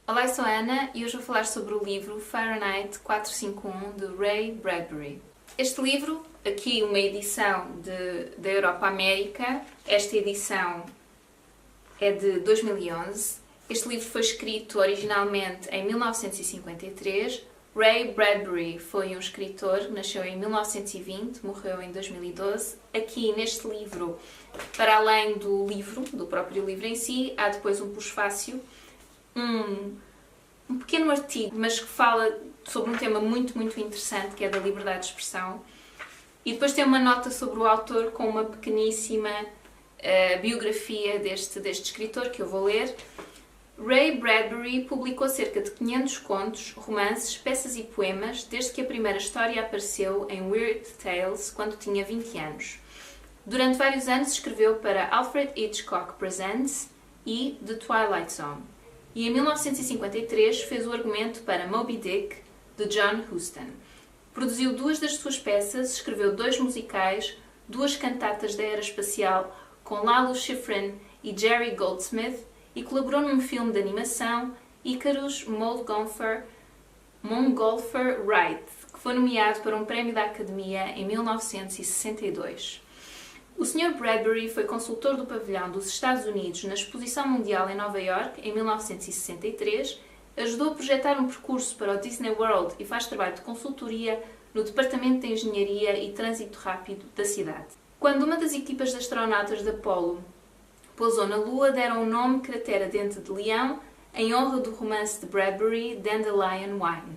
Olá, eu sou a Ana e hoje vou falar sobre o livro Fahrenheit 451 de Ray Bradbury. Este livro, aqui uma edição da Europa América, esta edição é de 2011. Este livro foi escrito originalmente em 1953. Ray Bradbury foi um escritor, nasceu em 1920, morreu em 2012. Aqui neste livro, para além do próprio livro em si, há depois um pós-fácio, um pequeno artigo, mas que fala sobre um tema muito interessante, que é da liberdade de expressão. E depois tem uma nota sobre o autor com uma pequeníssima biografia deste escritor, que eu vou ler. Ray Bradbury publicou cerca de 500 contos, romances, peças e poemas desde que a primeira história apareceu em Weird Tales quando tinha 20 anos. Durante vários anos escreveu para Alfred Hitchcock Presents e The Twilight Zone. E em 1953 fez o argumento para Moby Dick, de John Huston. Produziu 2 das suas peças, escreveu 2 musicais, 2 cantatas da era espacial com Lalo Schifrin e Jerry Goldsmith e colaborou num filme de animação, Icarus Montgolfier Wright, que foi nomeado para um prémio da Academia em 1962. O Sr. Bradbury foi consultor do pavilhão dos Estados Unidos na Exposição Mundial em Nova York em 1963, ajudou a projetar um percurso para o Disney World e faz trabalho de consultoria no Departamento de Engenharia e Trânsito Rápido da cidade. Quando uma das equipas de astronautas de Apollo pousou na Lua, deram o nome Cratera Dente de Leão em honra do romance de Bradbury, Dandelion Wine.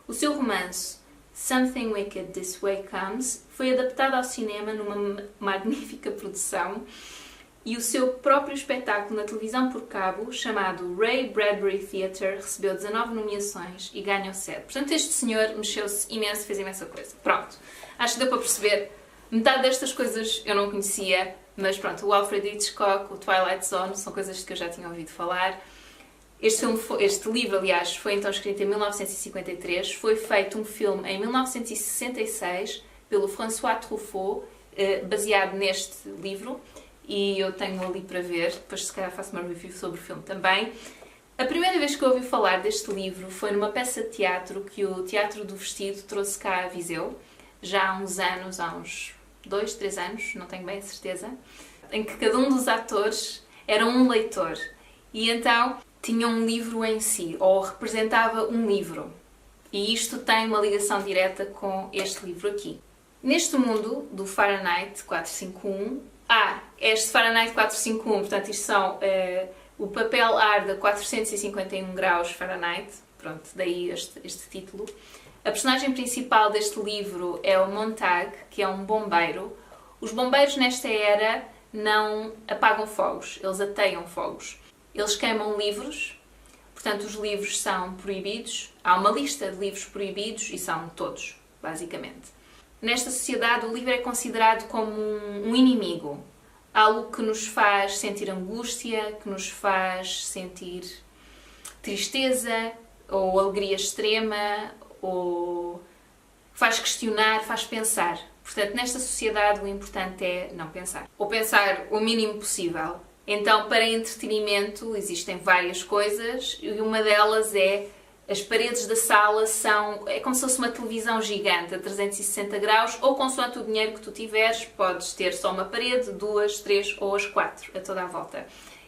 O seu romance Something Wicked This Way Comes foi adaptado ao cinema numa magnífica produção e o seu próprio espetáculo na televisão por cabo, chamado Ray Bradbury Theatre, recebeu 19 nomeações e ganhou 7. Portanto, este senhor mexeu-se imenso, fez imensa coisa. Pronto, acho que deu para perceber. Metade destas coisas eu não conhecia, mas pronto, o Alfred Hitchcock, o Twilight Zone, são coisas que eu já tinha ouvido falar. Este livro, aliás, foi então escrito em 1953, foi feito um filme em 1966 pelo François Truffaut, baseado neste livro, e eu tenho ali para ver, depois se calhar faço uma review sobre o filme também. A primeira vez que eu ouvi falar deste livro foi numa peça de teatro que o Teatro do Vestido trouxe cá a Viseu, já há uns anos, há uns 2, 3 anos, não tenho bem a certeza, em que cada um dos atores era um leitor, e então tinha um livro em si, ou representava um livro. E isto tem uma ligação direta com este livro aqui. Neste mundo do Fahrenheit 451, este Fahrenheit 451, portanto isto são, o papel arde a 451 graus Fahrenheit, pronto, daí este título. A personagem principal deste livro é o Montag, que é um bombeiro. Os bombeiros nesta era não apagam fogos, eles ateiam fogos. Eles queimam livros, portanto os livros são proibidos. Há uma lista de livros proibidos e são todos, basicamente. Nesta sociedade o livro é considerado como um inimigo, algo que nos faz sentir angústia, que nos faz sentir tristeza ou alegria extrema, ou faz questionar, faz pensar. Portanto, nesta sociedade o importante é não pensar, ou pensar o mínimo possível. Então, para entretenimento existem várias coisas e uma delas é as paredes da sala é como se fosse uma televisão gigante a 360 graus ou consoante o dinheiro que tu tiveres, podes ter só uma parede, 2, 3 ou as 4 a toda a volta.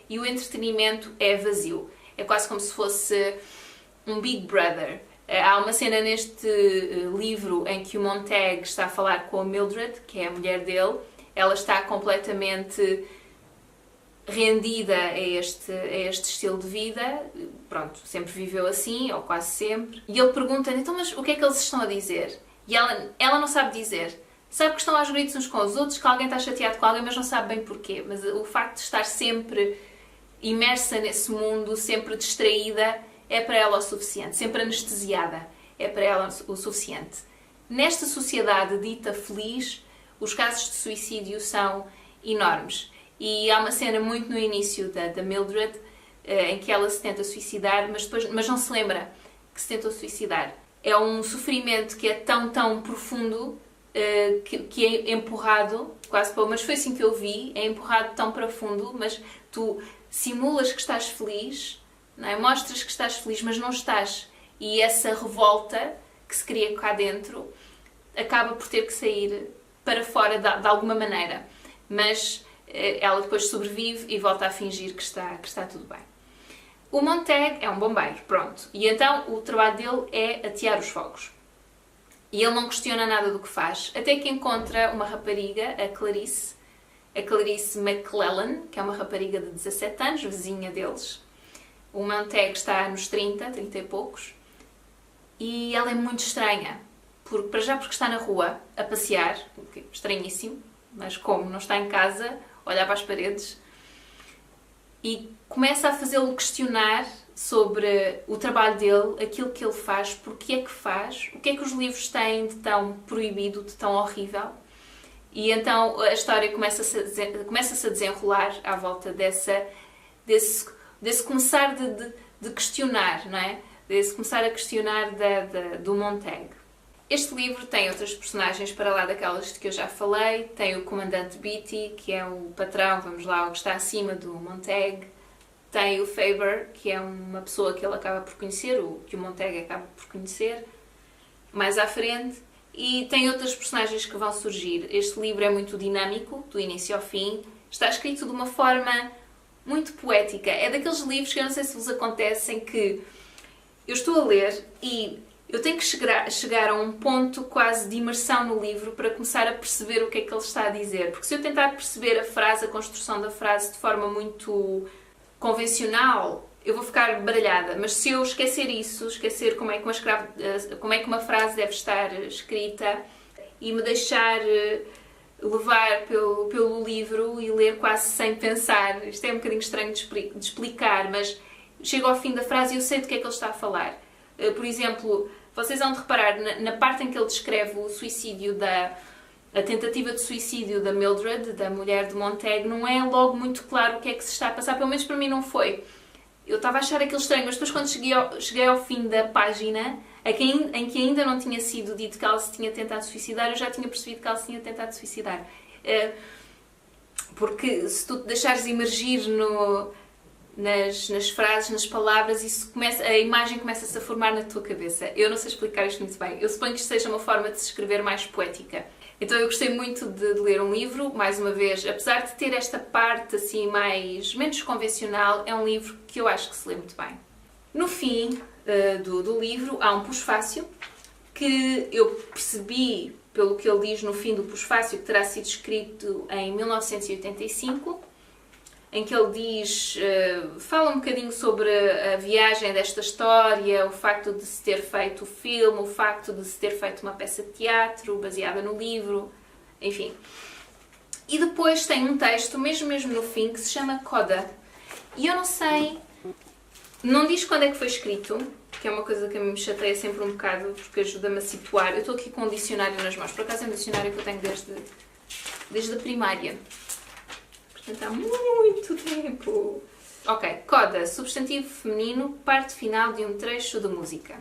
E o entretenimento é vazio. É quase como se fosse um Big Brother. Há uma cena neste livro em que o Montag está a falar com a Mildred, que é a mulher dele. Ela está completamente rendida a este estilo de vida, pronto, sempre viveu assim, ou quase sempre. E ele pergunta-lhe, então, mas o que é que eles estão a dizer? E ela não sabe dizer. Sabe que estão aos gritos uns com os outros, que alguém está chateado com alguém, mas não sabe bem porquê. Mas o facto de estar sempre imersa nesse mundo, sempre distraída, é para ela o suficiente. Sempre anestesiada, é para ela o suficiente. Nesta sociedade dita feliz, os casos de suicídio são enormes. E há uma cena muito no início da Mildred em que ela se tenta suicidar, mas não se lembra que se tentou suicidar. É um sofrimento que é tão profundo que é empurrado quase para... Mas foi assim que eu vi, é empurrado tão profundo, mas tu simulas que estás feliz, não é? Mostras que estás feliz, mas não estás. E essa revolta que se cria cá dentro acaba por ter que sair para fora de alguma maneira. Mas ela depois sobrevive e volta a fingir que está tudo bem. O Montag é um bombeiro, pronto. E então o trabalho dele é atear os fogos. E ele não questiona nada do que faz, até que encontra uma rapariga, a Clarice McClellan, que é uma rapariga de 17 anos, vizinha deles. O Montag está nos 30 e poucos, e ela é muito estranha. Porque está na rua, a passear, estranhíssimo, mas como não está em casa, olhar para as paredes, e começa a fazê-lo questionar sobre o trabalho dele, aquilo que ele faz, porque é que faz, o que é que os livros têm de tão proibido, de tão horrível. E então a história começa-se a desenrolar à volta desse começar de questionar, não é? Desse começar a questionar do Montag. Este livro tem outras personagens para lá daquelas de que eu já falei. Tem o comandante Beatty, que é o patrão, vamos lá, o que está acima do Montag. Tem o Faber, que é uma pessoa que ele acaba por conhecer, que o Montag acaba por conhecer, mais à frente. E tem outras personagens que vão surgir. Este livro é muito dinâmico, do início ao fim. Está escrito de uma forma muito poética. É daqueles livros que eu não sei se vos acontecem que eu estou a ler e eu tenho que chegar a um ponto quase de imersão no livro para começar a perceber o que é que ele está a dizer. Porque se eu tentar perceber a construção da frase de forma muito convencional, eu vou ficar baralhada. Mas se eu esquecer como é que uma frase deve estar escrita e me deixar levar pelo livro e ler quase sem pensar, isto é um bocadinho estranho de explicar, mas chego ao fim da frase e eu sei do que é que ele está a falar. Por exemplo, vocês vão de reparar na parte em que ele descreve o suicídio a tentativa de suicídio da Mildred, da mulher de Montag, não é logo muito claro o que é que se está a passar, pelo menos para mim não foi. Eu estava a achar aquilo estranho, mas depois quando cheguei ao fim da página, em que ainda não tinha sido dito que ela se tinha tentado suicidar, eu já tinha percebido que ela se tinha tentado suicidar. Porque se tu te deixares imergir nas frases, nas palavras, a imagem começa-se a formar na tua cabeça. Eu não sei explicar isto muito bem. Eu suponho que isto seja uma forma de se escrever mais poética. Então eu gostei muito de ler um livro, mais uma vez, apesar de ter esta parte assim menos convencional, é um livro que eu acho que se lê muito bem. No fim do livro há um pós-fácio que eu percebi, pelo que ele diz no fim do pós-fácio, que terá sido escrito em 1985, em que ele diz, fala um bocadinho sobre a viagem desta história, o facto de se ter feito o filme, o facto de se ter feito uma peça de teatro baseada no livro, enfim. E depois tem um texto, mesmo no fim, que se chama Coda. E eu não sei, não diz quando é que foi escrito, que é uma coisa que a mim me chateia sempre um bocado, porque ajuda-me a situar. Eu estou aqui com um dicionário nas mãos, por acaso é um dicionário que eu tenho desde a primária. Portanto, há muito tempo. Ok, coda, substantivo feminino, parte final de um trecho de música.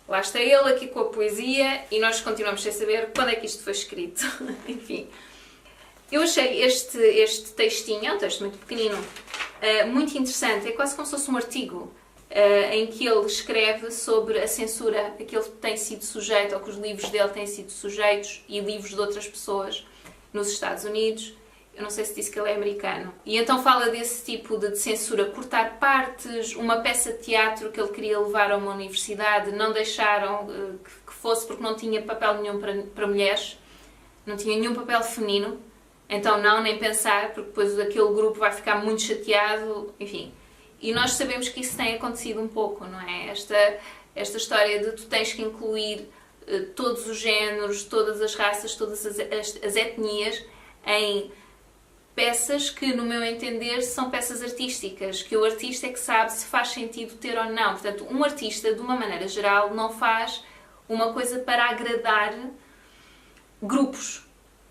Lá está ele aqui com a poesia e nós continuamos sem saber quando é que isto foi escrito. Enfim, eu achei este textinho, é um texto muito pequenino, muito interessante. É quase como se fosse um artigo em que ele escreve sobre a censura a que ele tem sido sujeito, ou que os livros dele têm sido sujeitos, e livros de outras pessoas nos Estados Unidos. Eu não sei se disse que ele é americano. E então fala desse tipo de censura, cortar partes, uma peça de teatro que ele queria levar a uma universidade, não deixaram que fosse porque não tinha papel nenhum para mulheres, não tinha nenhum papel feminino, então não, nem pensar, porque depois aquele grupo vai ficar muito chateado, enfim. E nós sabemos que isso tem acontecido um pouco, não é? Esta história de tu tens que incluir todos os géneros, todas as raças, todas as etnias em peças que, no meu entender, são peças artísticas, que o artista é que sabe se faz sentido ter ou não. Portanto, um artista, de uma maneira geral, não faz uma coisa para agradar grupos.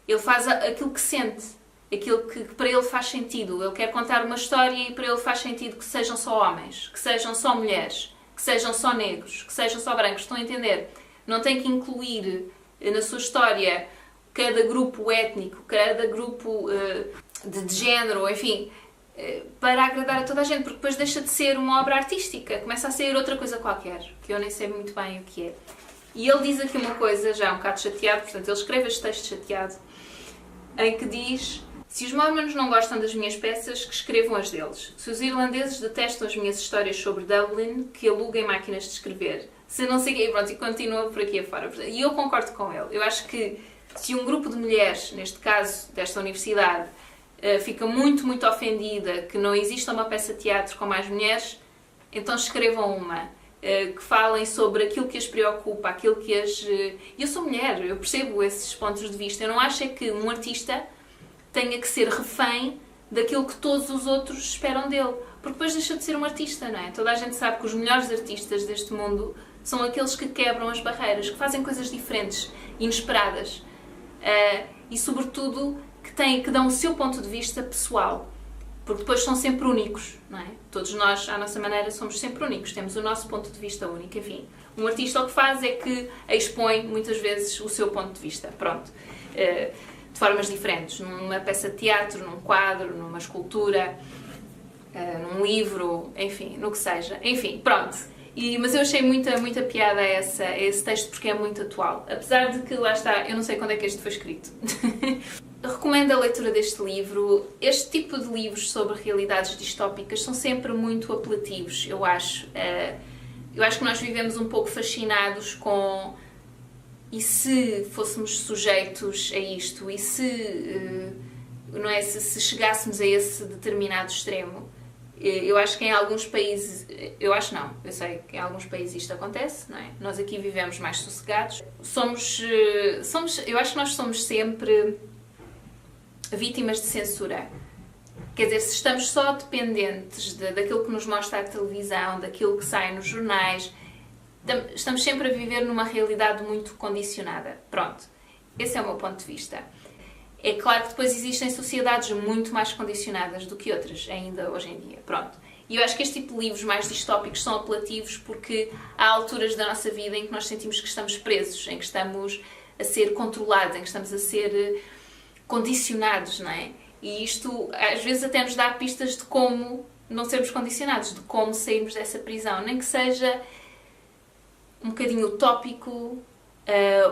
Ele faz aquilo que sente, aquilo que para ele faz sentido. Ele quer contar uma história e para ele faz sentido que sejam só homens, que sejam só mulheres, que sejam só negros, que sejam só brancos. Estão a entender? Não tem que incluir na sua história cada grupo étnico, cada grupo de género, enfim, para agradar a toda a gente, porque depois deixa de ser uma obra artística, começa a ser outra coisa qualquer, que eu nem sei muito bem o que é. E ele diz aqui uma coisa, já um bocado chateado, portanto ele escreve este texto chateado, em que diz: se os mormons não gostam das minhas peças, que escrevam as deles. Se os irlandeses detestam as minhas histórias sobre Dublin, que aluguem máquinas de escrever. Se não sei o quê, pronto, e continua por aqui afora. E eu concordo com ele. Eu acho que se um grupo de mulheres, neste caso desta universidade, fica muito, muito ofendida que não exista uma peça de teatro com mais mulheres, então escrevam uma. Que falem sobre aquilo que as preocupa, aquilo que as... Eu sou mulher, eu percebo esses pontos de vista. Eu não acho é que um artista tenha que ser refém daquilo que todos os outros esperam dele. Porque depois deixa de ser um artista, não é? Toda a gente sabe que os melhores artistas deste mundo são aqueles que quebram as barreiras, que fazem coisas diferentes, inesperadas. E, sobretudo, que dão o seu ponto de vista pessoal. Porque depois são sempre únicos, não é? Todos nós, à nossa maneira, somos sempre únicos. Temos o nosso ponto de vista único. Enfim, um artista o que faz é que expõe, muitas vezes, o seu ponto de vista. Pronto. De formas diferentes. Numa peça de teatro, num quadro, numa escultura, num livro, enfim, no que seja. Enfim, pronto. Mas eu achei muita piada a esse texto porque é muito atual. Apesar de que, lá está, eu não sei quando é que este foi escrito. Recomendo a leitura deste livro. Este tipo de livros sobre realidades distópicas são sempre muito apelativos, eu acho. Eu acho que nós vivemos um pouco fascinados com... E se fôssemos sujeitos a isto? E se, não é, se chegássemos a esse determinado extremo? Eu acho que em alguns países... Eu acho não. Eu sei que em alguns países isto acontece, não é? Nós aqui vivemos mais sossegados. Eu acho que nós somos sempre vítimas de censura. Quer dizer, se estamos só dependentes daquilo que nos mostra a televisão, daquilo que sai nos jornais, estamos sempre a viver numa realidade muito condicionada. Pronto. Esse é o meu ponto de vista. É claro que depois existem sociedades muito mais condicionadas do que outras, ainda hoje em dia. Pronto. E eu acho que este tipo de livros mais distópicos são apelativos porque há alturas da nossa vida em que nós sentimos que estamos presos, em que estamos a ser controlados, em que estamos a ser condicionados, não é? E isto às vezes até nos dá pistas de como não sermos condicionados, de como sairmos dessa prisão, nem que seja um bocadinho utópico,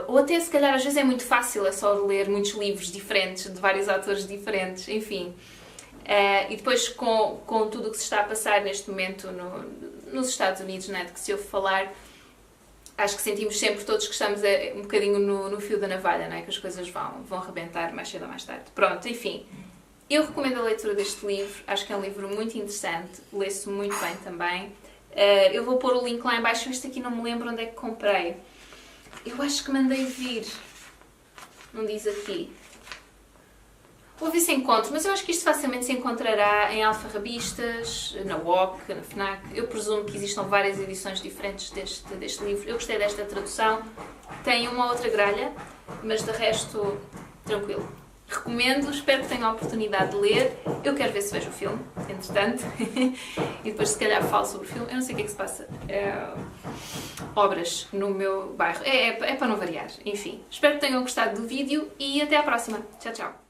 ou até se calhar às vezes é muito fácil, é só ler muitos livros diferentes, de vários autores diferentes, enfim. E depois com tudo o que se está a passar neste momento nos Estados Unidos, né, de que se ouve falar, acho que sentimos sempre todos que estamos um bocadinho no fio da navalha, não é? Que as coisas vão arrebentar mais cedo ou mais tarde. Pronto, enfim. Eu recomendo a leitura deste livro, acho que é um livro muito interessante, lê-se muito bem também. Eu vou pôr o link lá em baixo, este aqui não me lembro onde é que comprei. Eu acho que mandei vir, não diz aqui. Vou ver se encontro, mas eu acho que isto facilmente se encontrará em alfarrabistas, na WOC, na FNAC. Eu presumo que existam várias edições diferentes deste livro. Eu gostei desta tradução. Tem uma outra gralha, mas de resto, tranquilo. Recomendo, espero que tenham a oportunidade de ler. Eu quero ver se vejo o filme, entretanto. E depois, se calhar, falo sobre o filme. Eu não sei o que é que se passa. Obras no meu bairro. É para não variar. Enfim, espero que tenham gostado do vídeo e até à próxima. Tchau, tchau.